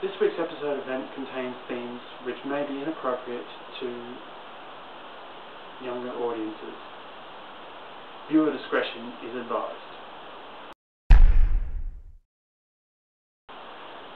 This week's episode event contains themes which may be inappropriate to younger audiences. Viewer discretion is advised.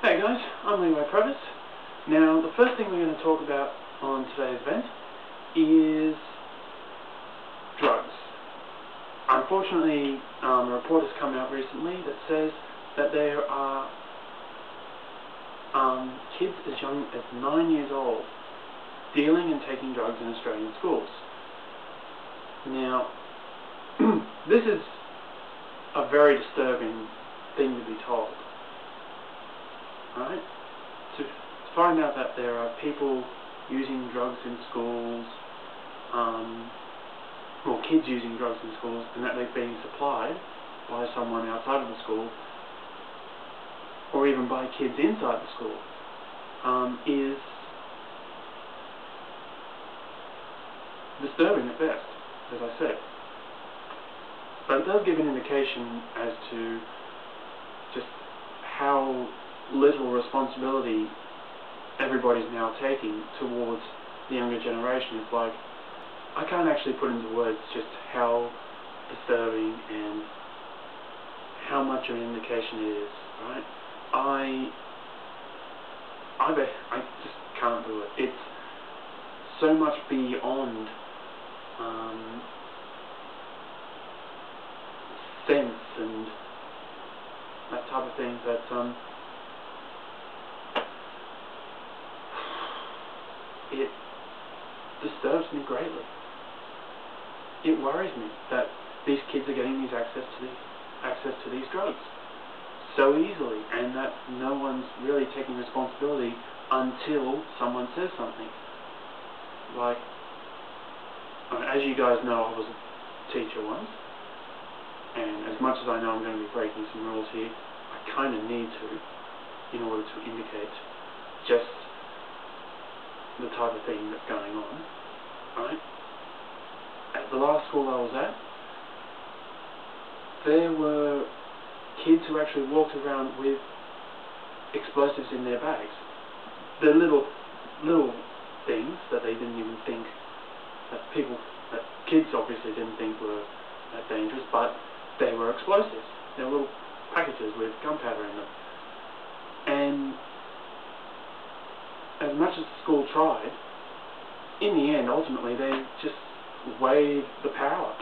Hey guys, I'm Levi Provis. Now, the first thing we're going to talk about on today's event is drugs. Unfortunately, a report has come out recently that says that there are kids as young as 9 years old dealing and taking drugs in Australian schools. Now, this is a very disturbing thing to be told. Right? To find out that there are people using drugs in schools, or kids using drugs in schools, and that they're being supplied by someone outside of the school, or even by kids inside the school, is disturbing at best, as I said. But it does give an indication as to just how little responsibility everybody's now taking towards the younger generation. It's like, I can't actually put into words just how disturbing and how much of an indication it is, right? I just can't do it. It's so much beyond sense and that type of thing that it disturbs me greatly. It worries me that these kids are getting access to these drugs so easily, and that no one's really taking responsibility until someone says something. Like, as you guys know, I was a teacher once, and as much as I know I'm going to be breaking some rules here, I kind of need to, in order to indicate just the type of thing that's going on. Right? At the last school I was at, there were kids who actually walked around with explosives in their bags. The little things that they didn't even think that kids obviously didn't think were that dangerous, but they were explosives. They were little packages with gunpowder in them. And as much as the school tried, in the end, ultimately, they just waived the power.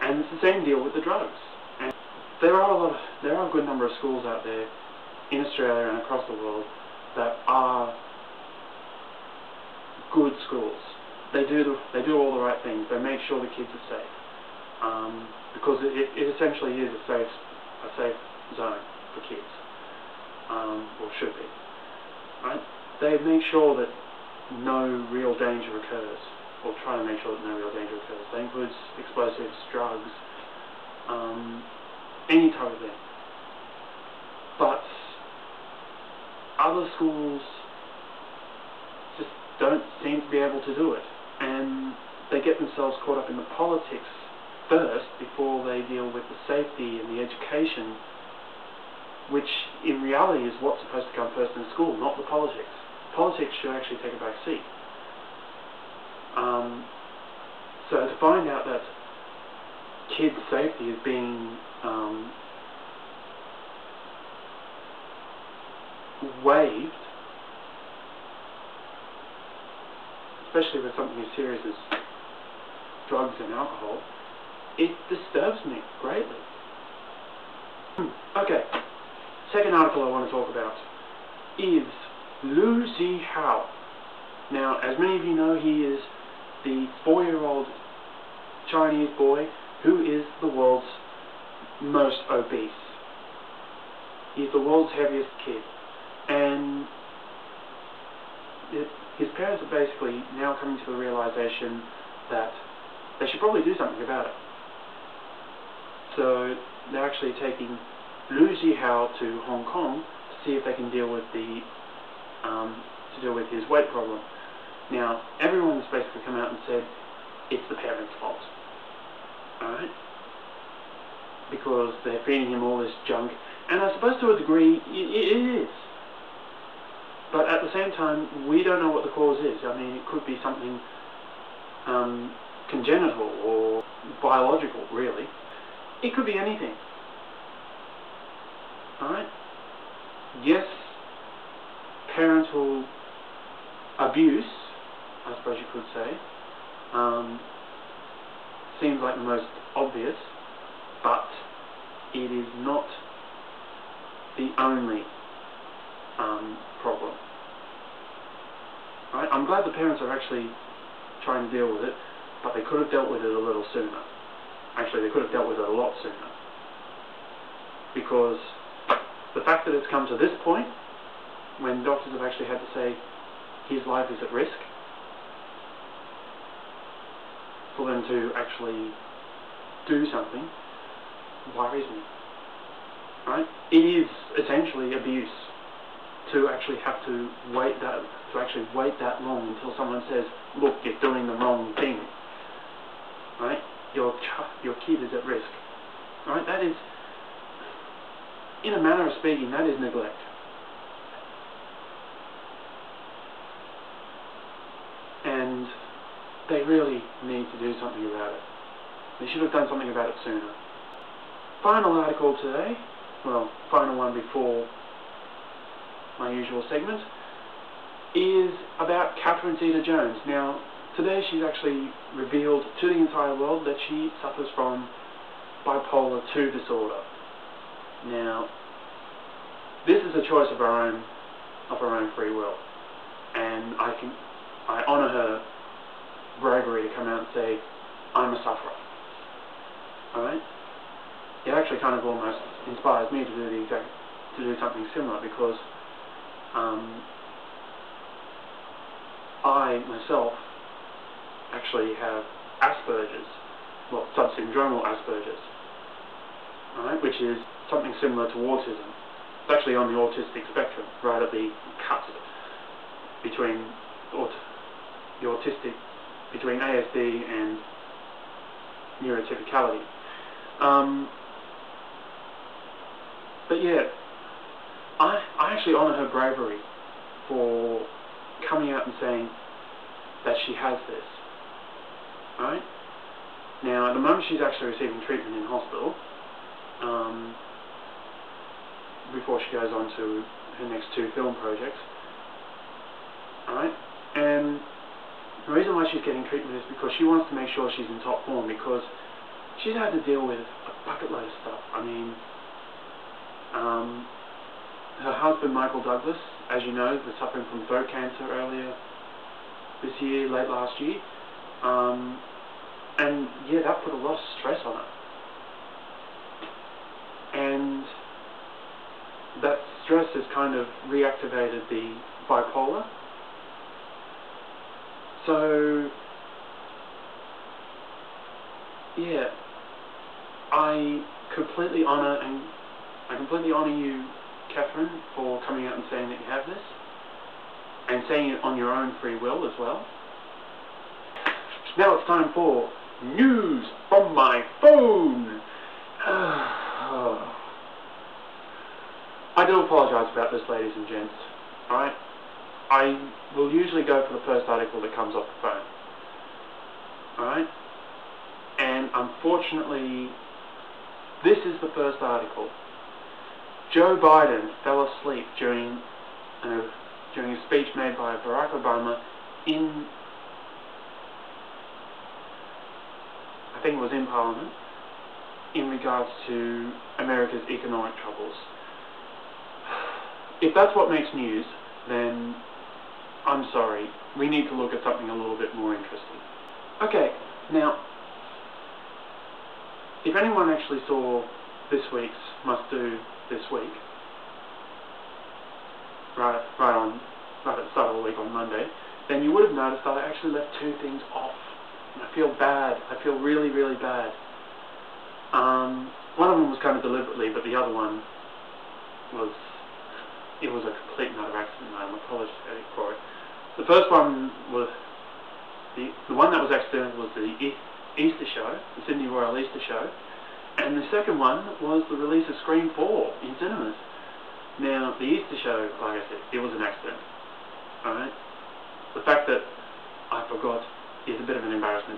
And it's the same deal with the drugs. And there are a good number of schools out there in Australia and across the world that are good schools. They do all the right things. They make sure the kids are safe, because it essentially is a safe zone for kids, or should be. Right? They make sure that no real danger occurs, or try to make sure that no real danger occurs. That includes explosives, drugs, any type of thing. But other schools just don't seem to be able to do it, and they get themselves caught up in the politics first before they deal with the safety and the education, which in reality is what's supposed to come first in school, not the politics. Politics should actually take a back seat. So to find out that kids' safety is being waived, especially with something as serious as drugs and alcohol, it disturbs me greatly. Okay, second article I want to talk about is Zhi-Hao. Now, as many of you know, he is the 4-year-old Chinese boy who is the world's most obese. He's the world's heaviest kid. And his parents are basically now coming to the realization that they should probably do something about it. So they're actually taking Zhi-Hao to Hong Kong to see if they can deal with his weight problem. Now, everyone's basically come out and said it's the parents' fault. Alright? Because they're feeding him all this junk. And I suppose to a degree, it is. same time, we don't know what the cause is. I mean, it could be something congenital or biological, really. It could be anything. Alright? Yes, parental abuse, I suppose you could say, seems like the most obvious, but it is not the only problem. Right? I'm glad the parents are actually trying to deal with it, but they could have dealt with it a little sooner. Actually, they could have dealt with it a lot sooner. Because the fact that it's come to this point, when doctors have actually had to say his life is at risk, for them to actually do something, worries me. Right? It is essentially abuse to actually have to wait that long until someone says, look, you're doing the wrong thing. Right? Your kid is at risk. Right? That is, in a manner of speaking, that is neglect. And they really need to do something about it. They should have done something about it sooner. Final article today, well, final one before my usual segment, is about Catherine Zeta-Jones. Now, today she's actually revealed to the entire world that she suffers from bipolar 2 disorder. Now, this is a choice of her own free will, and I honour her bravery to come out and say, I'm a sufferer. Alright? It actually kind of almost inspires me to do something similar, because I myself actually have Asperger's, well, subsyndromal Asperger's, alright, which is something similar to autism. It's actually on the autistic spectrum, right at the cusp between between ASD and neurotypicality. But yeah, I actually honour her bravery for coming out and saying that she has this. Right? Now, at the moment she's actually receiving treatment in hospital, before she goes on to her next 2 film projects. Alright? And the reason why she's getting treatment is because she wants to make sure she's in top form, because she's had to deal with a bucket load of stuff. I mean, her husband, Michael Douglas, as you know, was suffering from throat cancer earlier this year, late last year. And yeah, that put a lot of stress on her. And that stress has kind of reactivated the bipolar. So, yeah, I completely honour you, Catherine, for coming out and saying that you have this, and saying it on your own free will as well. Now it's time for news from my phone. I do apologise about this, ladies and gents. Alright? I will usually go for the first article that comes off the phone. Alright? And unfortunately, this is the first article. Joe Biden fell asleep during a speech made by Barack Obama in, I think it was in Parliament, in regards to America's economic troubles. If that's what makes news, then I'm sorry. We need to look at something a little bit more interesting. Okay, now, if anyone actually saw this week's Must Do this week, right at the start of the week on Monday, then you would have noticed that I actually left 2 things off. And I feel bad. I feel really, really bad. One of them was kind of deliberately, but the other one was a complete and utter accident, and I'm apologetic for it. The first one was, the one that was accidental was the Easter show, the Sydney Royal Easter show, and the second one was the release of Scream 4 in cinemas. Now, the Easter show, like I said, it was an accident.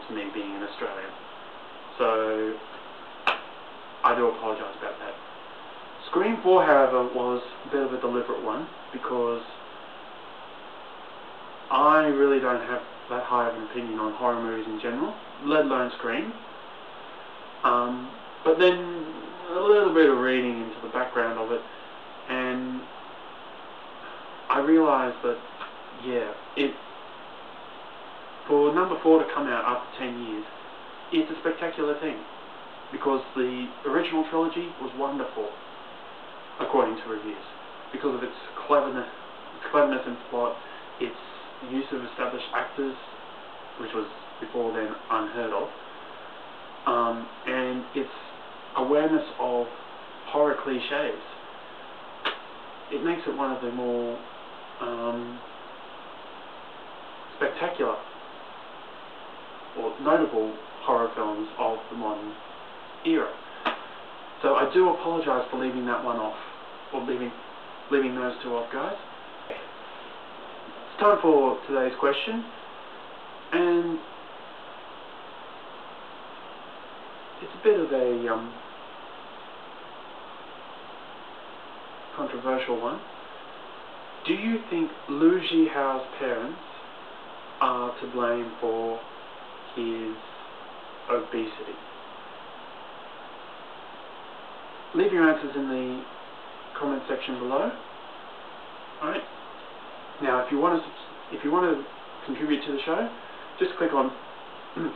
to me being an Australian. So I do apologise about that. Scream 4, however, was a bit of a deliberate one, because I really don't have that high of an opinion on horror movies in general, let alone Scream. But then a little bit of reading into the background of it, and I realised that, yeah, for number 4 to come out after 10 years, it's a spectacular thing, because the original trilogy was wonderful, according to reviews, because of its cleverness in plot, its use of established actors, which was before then unheard of, and its awareness of horror cliches. It makes it one of the more spectacular or notable horror films of the modern era. So I do apologise for leaving that one off, or leaving those two off, guys. It's time for today's question, and it's a bit of a controversial one. Do you think Zhi-Hao's parents are to blame for his obesity? Leave your answers in the comment section below. Alright. Now, if you want to contribute to the show, just click on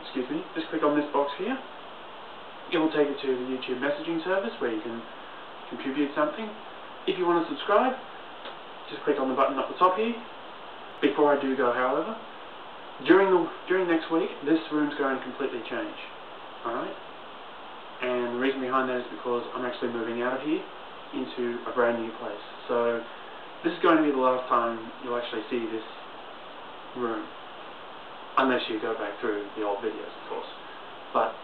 excuse me, just click on this box here. It will take you to the YouTube messaging service where you can contribute something. If you want to subscribe, just click on the button up the top here. Before I do go, however, during next week, this room's going to completely change. Alright? And the reason behind that is because I'm actually moving out of here into a brand new place. So this is going to be the last time you'll actually see this room, unless you go back through the old videos, of course. But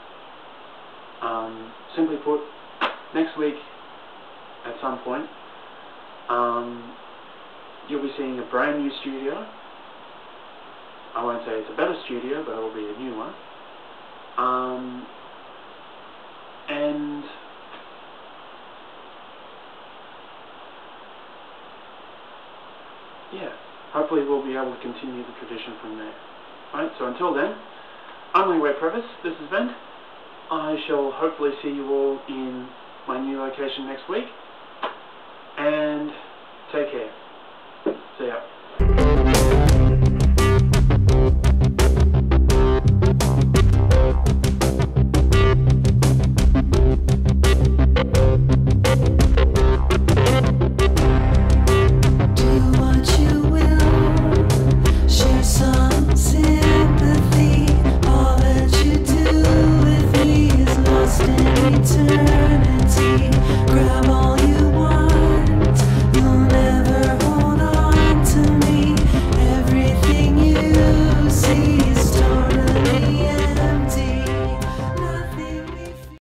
simply put, next week at some point you'll be seeing a brand new studio. I won't say it's a better studio, but it'll be a new one. And yeah, hopefully we'll be able to continue the tradition from there. Right, so until then, I'm Lee Previs, this is Ben. I shall hopefully see you all in my new location next week, and take care.